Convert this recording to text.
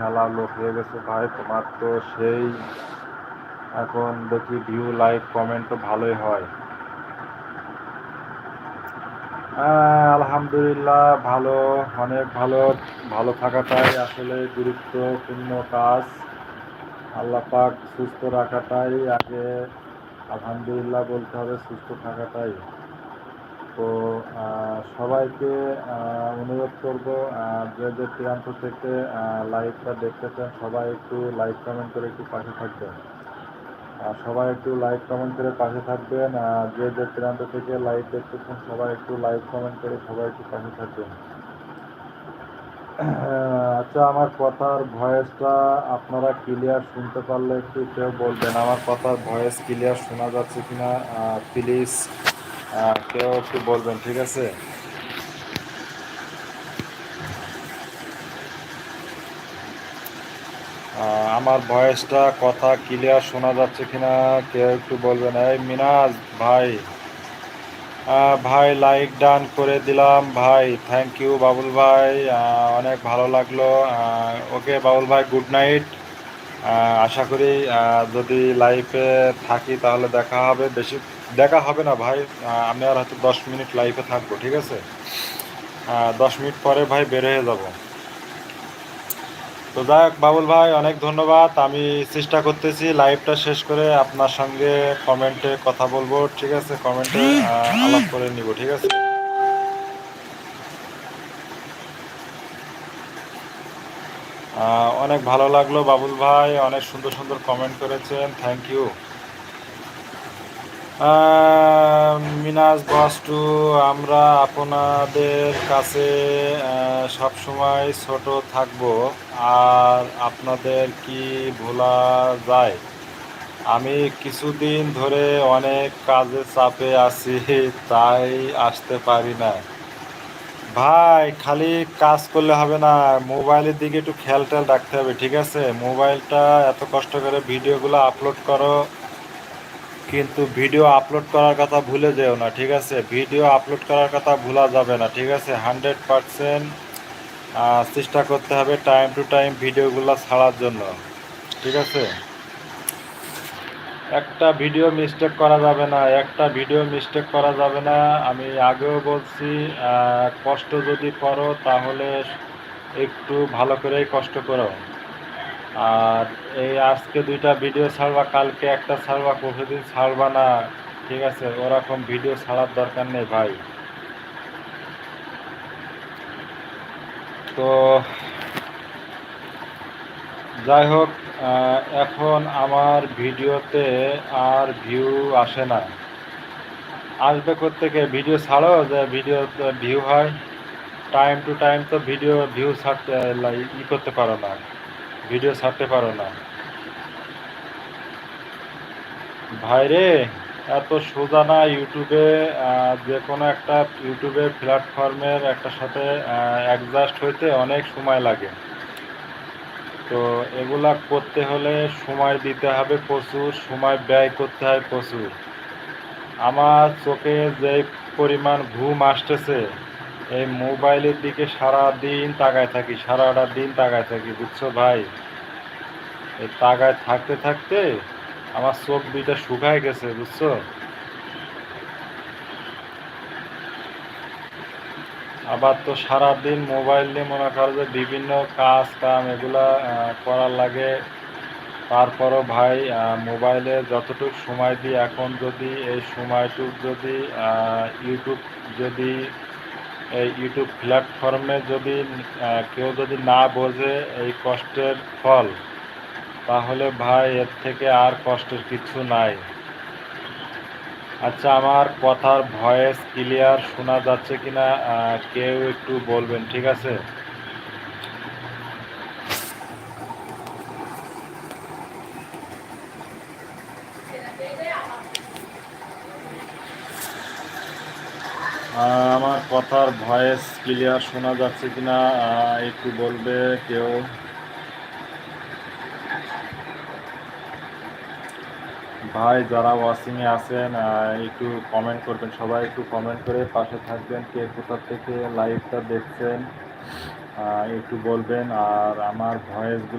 খেলা লোক হয়ে গেছে ভাই, তোমার তো সেই এখন দেখি ভিউ লাইক কমেন্ট তো ভালোই হয়। আলহামদুলিল্লাহ ভালো, অনেক ভালো। ভালো থাকাটাই আসলে গুরুত্বপূর্ণ কাজ। আল্লাহ পাক সুস্থ রাখাটাই আগে, আলহামদুলিল্লাহ বলতে হবে, সুস্থ থাকাটাই। তো সবাইকে অনুরোধ করব, যে যে প্রান্ত থেকে লাইভটা দেখতে চান সবাই একটু লাইক কমেন্ট করে একটু পাশে থাকবেন। সবাই একটু লাইক কমেন্ট করে পাশে থাকবেন। যে যে প্রান্ত থেকে লাইভ দেখতেছেন সবাই একটু লাইক কমেন্ট করে সবাই একটু পাশে থাকবেন। আচ্ছা, আমার কথার ভয়েসটা আপনারা ক্লিয়ার শুনতে পারলে একটু কেউ বলবেন, আমার কথার ভয়েস ক্লিয়ার শোনা যাচ্ছে কিনা প্লিজ কেউ একটু বলবেন, ঠিক আছে? আমার ভয়েসটা কথা ক্লিয়ার শোনা যাচ্ছে কিনা কেউ একটু বলবেন। এই মিনাজ ভাই, ভাই লাইক ডান করে দিলাম ভাই, থ্যাংক ইউ বাবুল ভাই, অনেক ভালো লাগলো। ওকে বাবুল ভাই, গুড নাইট। আশা করি যদি লাইফে থাকি তাহলে দেখা হবে, বেশি দেখা হবে না ভাই। আমি আর হয়তো 10 মিনিট লাইফে থাকবো, ঠিক আছে? 10 মিনিট পরে ভাই বের হয়ে যাব। তো যাই হোক বাবুল ভাই, অনেক ধন্যবাদ। আমি চেষ্টা করতেছি লাইভটা শেষ করে আপনার সঙ্গে কমেন্টে কথা বলবো, ঠিক আছে? কমেন্টে আলাপ করে নিব, ঠিক আছে? অনেক ভালো লাগলো বাবুল ভাই, অনেক সুন্দর সুন্দর কমেন্ট করেছেন, থ্যাংক ইউ। মিনাজ বাস্টু, আমরা আপনাদের কাছে সব সময় ছোট থাকব, আর আপনাদের কি ভোলা যায়? আমি কিছুদিন ধরে অনেক কাজে চাপে আছি, তাই আসতে পারি না। ভাই খালি কাজ করলে হবে না, মোবাইলের দিকে একটু খেয়াল টেয়াল রাখতে হবে, ঠিক আছে? মোবাইলটা এত কষ্ট করে ভিডিওগুলো আপলোড করো, কিন্তু ভিডিও আপলোড করার কথা ভুলে যেও না, ঠিক আছে? ভিডিও আপলোড করার কথা ভোলা যাবে না, ঠিক আছে? 100% চেষ্টা করতে হবে টাইম টু টাইম ভিডিওগুলো ছাড়ার জন্য, ঠিক আছে? একটা ভিডিও মিস্টেক করা যাবে না, একটা ভিডিও মিস্টেক করা যাবে না। আমি আগেও বলছি, কষ্ট যদি করো তাহলে একটু ভালো করেই কষ্ট করো। আর এই আজকে 2টা ভিডিও ছাড়বা, কালকে একটা ছাড়বা, পরশুদিন ছাড়বা না, ঠিক আছে? ওরকম ভিডিও ছাড়ার দরকার নেই ভাই। তো যাই হোক, এখন আমার ভিডিওতে আর ভিউ আসে না। আসবে কোত্থেকে? ভিডিও ছাড়ো যে ভিডিও ভিউ হয়। টাইম টু টাইম তো ভিডিও ভিউ ছাড়তে করতে পারো না, ভিডিও ছাড়তে পারো না ভাইরে। এত সোজা না ইউটিউবে, যে কোনো একটা ইউটিউবে প্ল্যাটফর্মের একটা সাথে অ্যাডজাস্ট হইতে অনেক সময় লাগে। তো এগুলা করতে হলে সময় দিতে হবে প্রচুর, সময় ব্যয় করতে হয় প্রচুর। আমার চোখে যে পরিমাণ ঘুম আসতেছে, এই মোবাইলের দিকে সারা দিন তাকায় থাকি, সারাটা দিন তাকায় থাকি, বুঝছো ভাই? এই তাকায় থাকতে থাকতে আমার চোখ 2টা শুকায় গেছে, বুঝছো? আবার তো সারাদিন মোবাইল নিয়ে মনে করো যে বিভিন্ন কাজ কাম এগুলা করার লাগে। তারপরও ভাই মোবাইলে যতটুকু সময় দিই, এখন যদি এই সময়টুক যদি ইউটিউব, যদি এই ইউটিউব প্ল্যাটফর্মে যদি কেউ যদি না বোঝে এই কষ্টের ফল, তাহলে ভাই এর থেকে আর কষ্টের কিছু নাই। আচ্ছা, আমার কথার ভয়েস ক্লিয়ার শোনা যাচ্ছে কিনা কেউ একটু বলবেন, ঠিক আছে? আমার কথার ভয়েস ক্লিয়ার শোনা যাচ্ছে কিনা একটু বলবে কেউ? ভাই যারা ওয়াচিংয়ে আছেন একটু কমেন্ট করবেন, সবাই একটু কমেন্ট করে পাশে থাকবেন, কে কোথা থেকে লাইভটা দেখছেন। একটু বলবেন। আর আমার ভয়েসগুলো